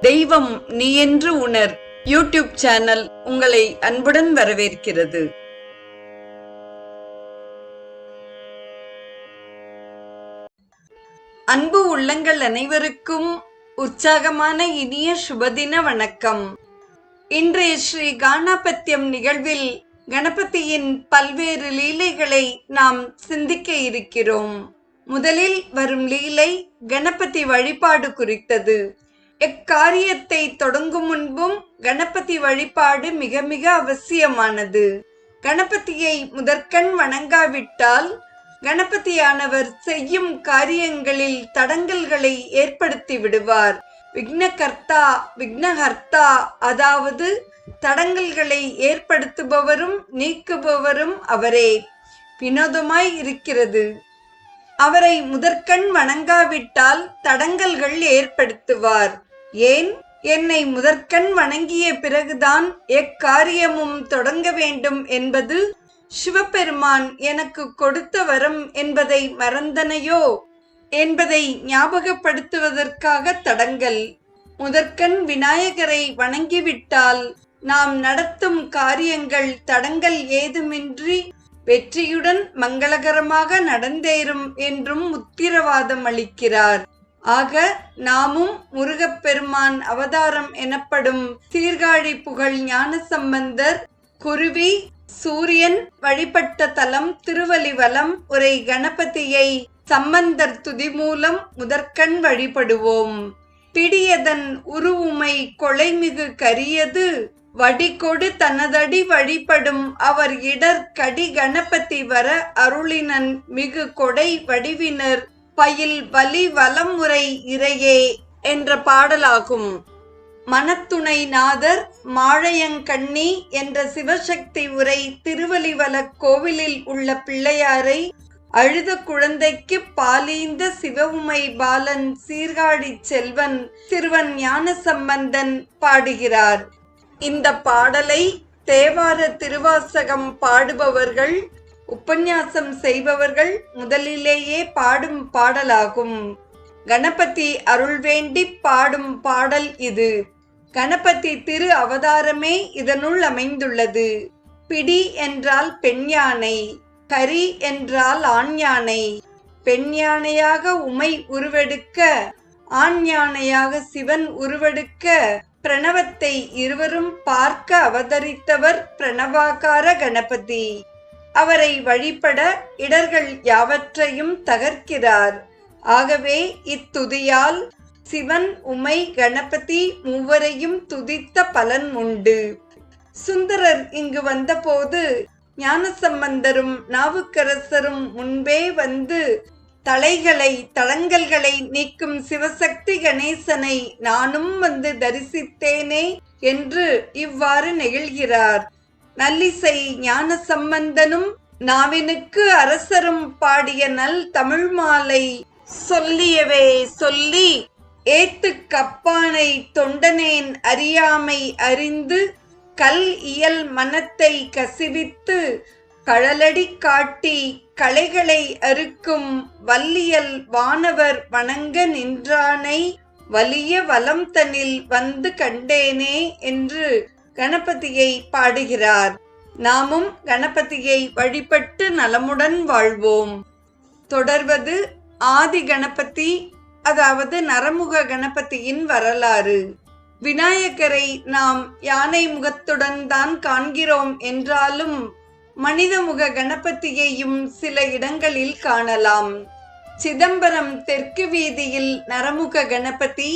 தெய்வம் நீ என்று உணர் யூடியூப் சேனல் உங்களை அன்புடன் வரவேற்கிறது. அன்பு உள்ளங்கள் அனைவருக்கும் உற்சாகமான இனிய சுபதின வணக்கம். இன்றைய ஸ்ரீ கானாபத்தியம் நிகழ்வில் கணபதியின் பல்வேறு லீலைகளை நாம் சிந்திக்க இருக்கிறோம். முதலில் வரும் லீலை கணபதி வழிபாடு குறித்தது. எக்காரியத்தை தொடங்கும் முன்பும் கணபதி வழிபாடு மிக மிக அவசியமானது. கணபதியை முதற்கண் வணங்காவிட்டால் கணபதியானவர் செய்யும் காரியங்களில் தடங்கல்களை ஏற்படுத்தி விடுவார். விக்னகர்த்தா விக்னஹர்த்தா, அதாவது தடங்கல்களை ஏற்படுத்துபவரும் நீக்குபவரும் அவரே. வினோதமாய் இருக்கிறது. அவரை முதற்கண் வணங்காவிட்டால் தடங்கல்கள் ஏற்படுத்துவார். ஏன்? என்னை முதற்கண் வணங்கிய பிறகுதான் எக்காரியமும் தொடங்க வேண்டும் என்பது சிவபெருமான் எனக்கு கொடுத்த வரம் என்பதை மறந்தனையோ என்பதை ஞாபகப்படுத்துவதற்காக தடங்கல். முதற்கண் விநாயகரை வணங்கிவிட்டால் நாம் நடத்தும் காரியங்கள் தடங்கல் ஏதுமின்றி வெற்றியுடன் மங்களகரமாக நடந்தேறும் என்றும் உத்திரவாதம் அளிக்கிறார். ஆக நாமும் முருகப்பெருமான் அவதாரம் எனப்படும் சீர்காழி புகழ் ஞானசம்பந்தர், குருவி, சூரியன் வழிபட்ட தலம் திருவலிவலம் உரை கணபதியை சம்பந்தர் துதி மூலம் முதற்கண் வழிபடுவோம். பிடியதன் உருவுமை கொலைமிகு கரியது வடிகொடு தனதடி வழிபடும் அவர் இடர் கடி கணபதி வர அருளினன் மிகு கொடை வடிவினர் பயில் வலி வலமுறை இறையே என்ற பாடலாகும். மனத்துணை நாதர் மாழையங்கண்ணி என்ற சிவசக்தி உரை திருவலிவல கோவிலில் உள்ள பிள்ளையாரை அழுத குழந்தைக்கு பாலீந்த சிவஉமை பாலன் சீர்காழி செல்வன் சிறுவன் ஞானசம்பந்தன் பாடுகிறார். இந்த பாடலை தேவார திருவாசகம் பாடுபவர்கள், உபன்யாசம் செய்பவர்கள் முதலிலேயே பாடும் பாடலாகும். கணபதி அருள் வேண்டி பாடும் பாடல் இது. கணபதி திரு அவதாரமே இதனுள் அமைந்துள்ளது. பிடி என்றால் பெண் யானை, கரி என்றால் ஆண் யானை. பெண் யானையாக உமை உருவெடுக்க, ஆண் யானையாக சிவன் உருவெடுக்க பிரணவத்தை இருவரும் பார்க்க அவதரித்தவர் பிரணவாகார கணபதி. அவரை வழிபட இடர்கள் யாவற்றையும் தகர்க்கிறார். ஆகவே இத்துதியால் சிவன், உமை, கணபதி மூவரையும் துதித்த பலன் உண்டு. சுந்தரர் இங்கு வந்தபோது ஞானசம்பந்தரும் நாவுக்கரசரும் முன்பே வந்து தடங்கல்களை நீக்கும் சிவசக்தி கணேசனை நானும் வந்து தரிசித்தேனே என்று இவ்வாறு நெகிழ்கிறார். நல்லிசை ஞானசம்பந்தனும் நாவினுக்கு அரசரும் பாடிய நல் தமிழ் மாலை சொல்லியவே சொல்லி ஏத்து கப்பானை தொண்டனேன் அறியாமை அறிந்து கல் இயல் மனத்தை கசிவித்து கழலடி காட்டி களைகளை அறுக்கும் வல்லியல் வானவர் வணங்க நின்றானை வலிய வலம் தனில் வந்து கண்டேனே என்று கணபதியை பாடுகிறார். நாமும் கணபதியை வழிபட்டு நலமுடன் வாழ்வோம். தொடர்வது ஆதி கணபதி, அதாவது நரமுக கணபதியின் வரலாறு. விநாயகரை நாம் யானை முகத்துடன் தான் காண்கிறோம் என்றாலும் மனித முக கணபதியையும் சில இடங்களில் காணலாம். சிதம்பரம் தெற்கு வீதியில் நரமுக கணபதி,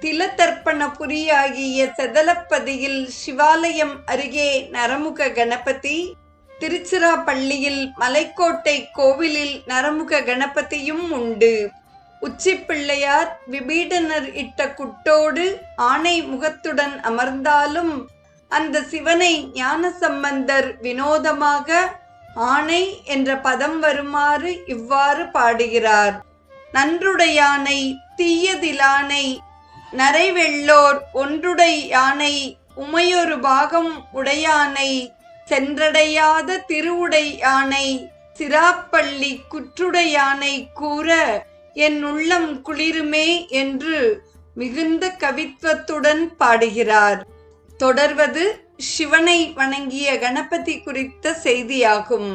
திலதர்ப்பணபுரியாகிய செதலப்பதியில் சிவாலயம் அருகே நரமுக கணபதி, திருச்சிராப்பள்ளியில் மலைக்கோட்டை கோவிலில் நரமுக கணபதியும் உண்டு. உச்சிப்பிள்ளையார் விபீடனர் இட்ட குட்டோடு ஆணை முகத்துடன் அமர்ந்தாலும் அந்த சிவனை ஞானசம்பந்தர் வினோதமாக ஆணை என்ற பதம் வருமாறு இவ்வாறு பாடுகிறார். நன்றுடையானை தீயதிலானை நரைவெள்ளோர் ஒன்றுடை யானை உமையொரு பாகம் உடையானை சென்றடையாத திருவுடை யானை சிராப்பள்ளி குற்றுடை யானை கூற என் உள்ளம் குளிருமே என்று மிகுந்த கவித்துவத்துடன் பாடுகிறார். தொடர்வது சிவனை வணங்கிய கணபதி குறித்த செய்தியாகும்.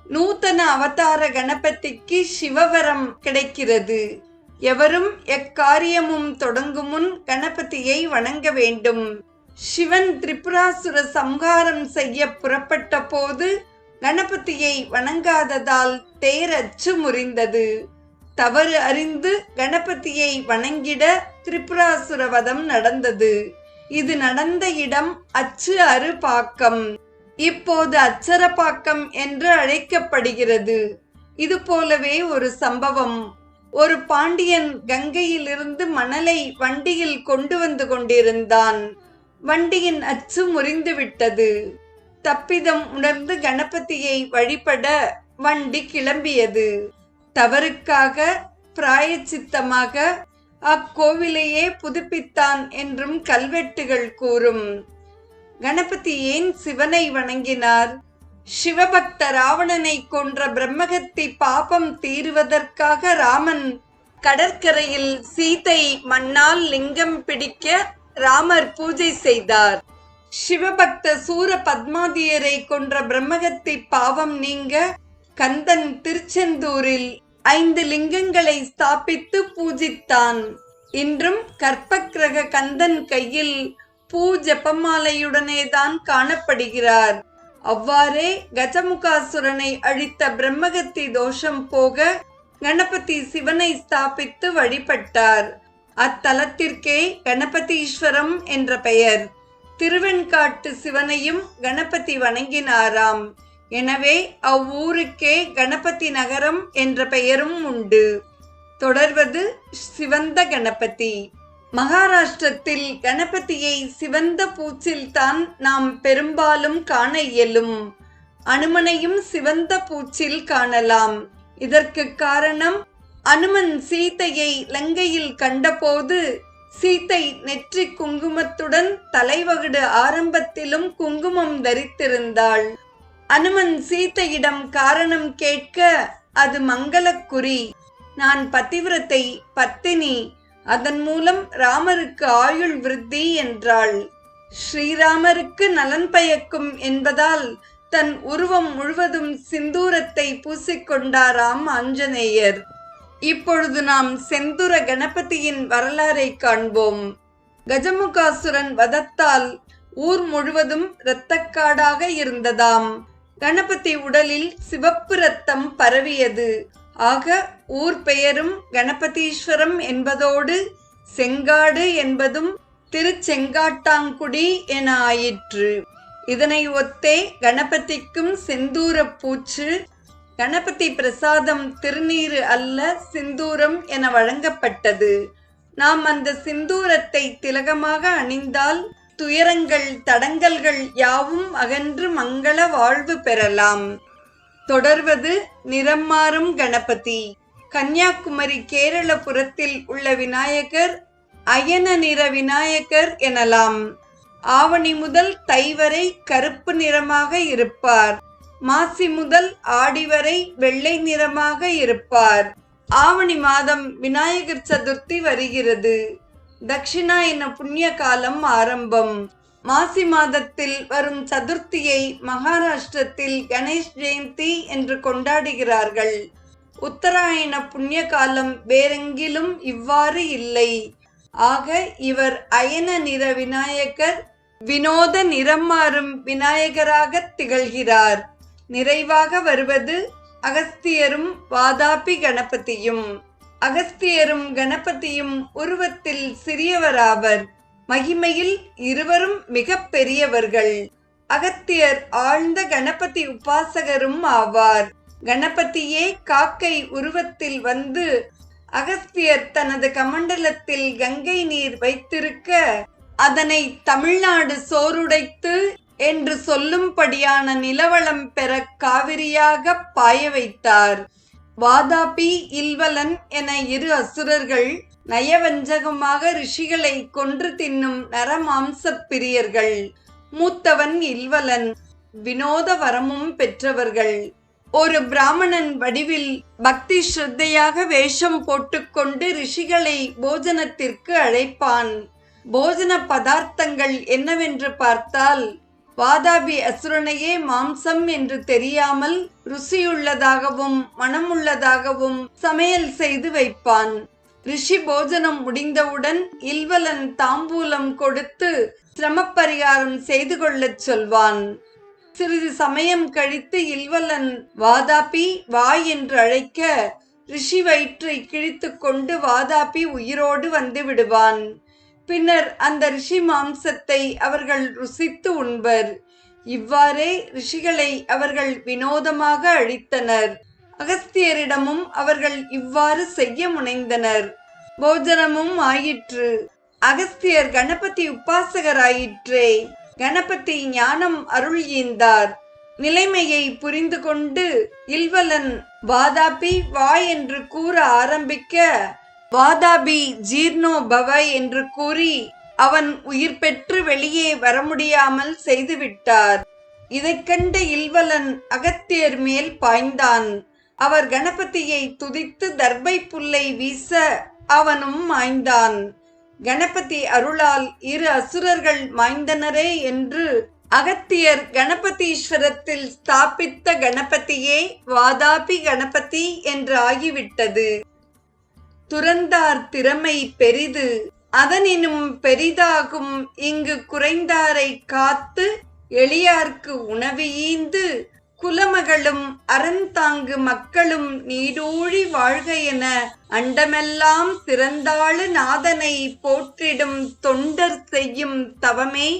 நூதன அவதார கணபதிக்கு சிவவரம் கிடைக்கிறது. எவரும் எக்காரியமும் தொடங்கும் முன் கணபதியை வணங்க வேண்டும். சிவன் திரிபுராசுர சம்ஹாரம் செய்ய புறப்பட்ட போது கணபதியை வணங்காததால் தேர் அச்சு முறிந்தது. தவறு அறிந்து கணபதியை வணங்கிட திரிபுராசுர வதம் நடந்தது. இது நடந்த இடம் அச்சு அறுபாக்கம், இப்போது அச்சரப்பாக்கம் என்று அழைக்கப்படுகிறது. இது போலவே ஒரு சம்பவம். ஒரு பாண்டியன் கங்கையிலிருந்து மணலை வண்டியில் கொண்டு வந்து கொண்டிருந்தான். வண்டியின் அச்சு முறிந்து விட்டது. தப்பிதம் உணர்ந்து கணபதியை வழிபட வண்டி கிளம்பியது. தவறுக்காக பிராயச்சித்தமாக அக்கோவிலையே புதுப்பித்தான் என்றும் கல்வெட்டுகள் கூறும். கணபதி ஏன் சிவனை வணங்கினார்? சிவபக்த ராவணனை கொன்ற பிரம்மகத்தி பாபம் தீருவதற்காக ராமன் கடற்கரையில் சீதை மண்ணால் லிங்கம் பிடிக்க ராமர் பூஜை செய்தார். சிவபக்த சூர பத்மாதியரை கொன்ற பிரம்மகத்தி பாவம் நீங்க கந்தன் திருச்செந்தூரில் 5 லிங்கங்களை ஸ்தாபித்து பூஜித்தான். இன்றும் கற்பக்கிரக கந்தன் கையில் பூ ஜபமாலையுடனேதான் காணப்படுகிறார். அவ்வாறே கஜமுகாசுரனை அழித்த பிரம்மகத்தி தோஷம் போக கணபதி சிவனை ஸ்தாபித்து வழிபட்டார். அத்தலத்திற்கே கணபதீஸ்வரம் என்ற பெயர். திருவெண்காட்டு சிவனையும் கணபதி வணங்கினாராம். எனவே அவ்வூருக்கே கணபதி நகரம் என்ற பெயரும் உண்டு. தொடர்வது சிவந்த கணபதி. மகாராஷ்டிரத்தில் கணபதியை சிவந்த பூச்சில் தான் நாம் பெரும்பாலும் காண இயலும். அனுமனையும் சிவந்த பூச்சில் காணலாம். இதற்கு காரணம், அனுமன் சீதையை லங்கையில் கண்டபோது சீதை நெற்றி குங்குமத்துடன் தலைவகுடு ஆரம்பத்திலும் குங்குமம் தரித்திருந்தாள். அனுமன் சீதையிடம் காரணம் கேட்க அது மங்களக்குறி. நான் பதிவிரத்தை, பத்தினி, அதன் மூலம் ராமருக்கு ஆயுள் விருத்தி என்றாள். ஸ்ரீராமருக்கு நலன் பயக்கும் என்பதால் தன் உருவம் முழுவதும் சிந்தூரத்தை பூசிக்கொண்டாராம் ஆஞ்சநேயர். இப்பொழுது நாம் செந்துர கணபதியின் வரலாறை காண்போம். கஜமுகாசுரன் வதத்தால் ஊர் முழுவதும் இரத்தக்காடாக இருந்ததாம். கணபதி உடலில் சிவப்பு இரத்தம் பரவியது. ஆக ஊர் பெயரும் கணபதீஸ்வரம் என்பதோடு செங்காடு என்பதும் திருச்செங்காட்டாங்குடி என ஆயிற்று. இதனை ஒத்தே கணபதிக்கும் செந்தூர பூச்சு, கணபதி பிரசாதம் திருநீரு அல்ல சிந்தூரம் என வழங்கப்பட்டது. நாம் அந்த சிந்தூரத்தை திலகமாக அணிந்தால் துயரங்கள் தடங்கல்கள் யாவும் அகன்று மங்கள வாழ்வு பெறலாம். தொடர்வது நிறம் மாறும் கணபதி. கன்னியாகுமரி கேரளபுரத்தில் உள்ள விநாயகர் அயன நிற விநாயகர் எனலாம். ஆவணி முதல் தை வரை கருப்பு நிறமாக இருப்பார். மாசி முதல் ஆடி வரை வெள்ளை நிறமாக இருப்பார். ஆவணி மாதம் விநாயகர் சதுர்த்தி வருகிறது. தட்சிணாயன புண்ணிய காலம் ஆரம்பம். மாசி மாதத்தில் வரும் சதுர்த்தியை மகாராஷ்டிரத்தில் கணேஷ் ஜெயந்தி என்று கொண்டாடுகிறார்கள். உத்தராயண புண்ணிய காலம் வேறெங்கிலும் இவ்வாறு இல்லை. ஆக இவர் அயன நிற விநாயகர், வினோத நிறம் மாறும் விநாயகராக திகழ்கிறார். நிறைவாக வருவது அகஸ்தியரும் வாதாபி கணபதியும். அகஸ்தியரும் கணபதியும் உருவத்தில் சிறியவராவர். மகிமையில் இருவரும் மிக பெரியவர்கள். அகத்தியர் ஆழ்ந்த கணபதி உபாசகரும் ஆவார். கணபதியே காக்கை உருவத்தில் வந்து அகஸ்தியர் தனது கமண்டலத்தில் கங்கை நீர் வைத்திருக்க அதனை தமிழ்நாடு சோறுடைத்து என்று சொல்லும்படியான நிலவளம் பெற காவிரியாக பாய வைத்தார். வாதாபி, இல்வலன் என 2 அசுரர்கள் நயவஞ்சகமாக ரிஷிகளை கொன்று தின்னும் நரமாம்ச பிரியர்கள். மூத்தவன் இல்வலன். வினோத வரமும் பெற்றவர்கள். ஒரு பிராமணன் வடிவில் பக்தி ஸ்ரத்தையாக வேஷம் போட்டுக்கொண்டு ரிஷிகளை போஜனத்திற்கு அழைப்பான். போஜன பதார்த்தங்கள் என்னவென்று பார்த்தால், வாதாபி அசுரனையே மாம்சம் என்று தெரியாமல் ருசியுள்ளதாகவும் மனமுள்ளதாகவும் சமையல் செய்து வைப்பான். ரிஷி போஜனம் முடிந்தவுடன் இல்வலன் தாம்பூலம் கொடுத்து சிரமப்பரிகாரம் செய்து கொள்ளச் சொல்வான். சிறிது சமயம் கழித்து இல்வலன் வாதாபி வா என்று அழைக்க ரிஷி வயிற்றை கிழித்து கொண்டு வாதாபி உயிரோடு வந்து விடுவான். பின்னர் அந்த ரிஷி மாம்சத்தை அவர்கள் ருசித்து உண்பர். இவ்வாறே ரிஷிகளை அவர்கள் வினோதமாக அழித்தனர். அகஸ்தியரிடமும் அவர்கள் இவ்வாறு செய்ய முனைந்தனர். போஜனமும் ஆயிற்று. அகஸ்தியர் கணபதி உபாசகராயிற்றே. கணபதி ஞானம் அருள் ஈந்தார். நிலைமையை புரிந்து கொண்டு இல்வலன் வாதாபி வா என்று கூற ஆரம்பிக்க, வாதாபி ஜீர்ணோ பவ என்று கூறி அவன் உயிர் பெற்று வெளியே வர முடியாமல் செய்துவிட்டார். இதைக் கண்ட இல்வலன் அகத்தியர் மேல் பாய்ந்தான். அவர் கணபதியை துதித்து தர்பை புல்லை வீச அவனும் மாய்ந்தான். கணபதி அருளால் இரு அசுரர்கள் மாய்ந்தனரே என்று அகத்தியர் கணபதீஸ்வரத்தில் ஸ்தாபித்த கணபதியே வாதாபி கணபதி என்று ஆகிவிட்டது. துறந்தார் திறமை பெரிது, அதனினும் பெரிதாகும் இங்கு குறைந்தாரை காத்து எளியார்க்கு உணவு ஈந்து குலமகளும் அறந்தாங்கு மக்களும் நீடூழி வாழ்க என அண்டமெல்லாம் சிறந்தாளு நாதனை போற்றிடும் தொண்டர் செய்யும் தவமே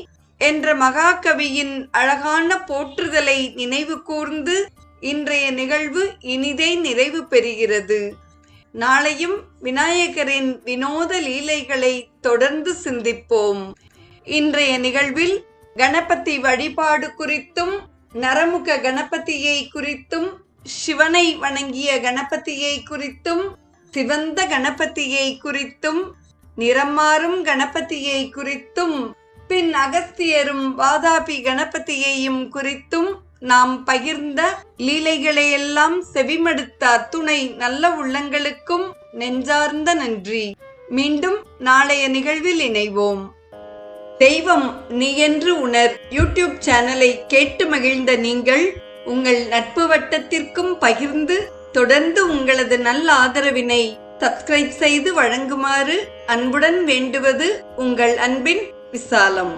என்ற மகாகவியின் அழகான போற்றுதலை நினைவு கூர்ந்து இன்றைய நிகழ்வு இனிதே நிறைவு பெறுகிறது. நாளையும் விநாயகரின் வினோத லீலைகளை தொடர்ந்து சிந்திப்போம். இன்றைய நிகழ்வில் கணபதி வழிபாடு குறித்தும், நரமுக கணபதியை குறித்தும், சிவனை வணங்கிய கணபதியை குறித்தும், சிவந்த கணபதியை குறித்தும், நிறமாறும் கணபதியை குறித்தும், பின் அகஸ்தியரும் வாதாபி கணபதியையும் குறித்தும் நாம் பகிர்ந்த லீலைகளையெல்லாம் செவிமடுத்த அத்துணை நல்ல உள்ளங்களுக்கும் நெஞ்சார்ந்த நன்றி. மீண்டும் நாளைய நிகழ்வில் இணைவோம். தெய்வம் நீ என்று உணர் யூடியூப் சேனலை கேட்டு மகிழ்ந்த நீங்கள் உங்கள் நட்பு வட்டத்திற்கும் பகிர்ந்து தொடர்ந்து உங்களது நல்ல ஆதரவினை சப்ஸ்கிரைப் செய்து வழங்குமாறு அன்புடன் வேண்டுவது உங்கள் அன்பின் விசாலம்.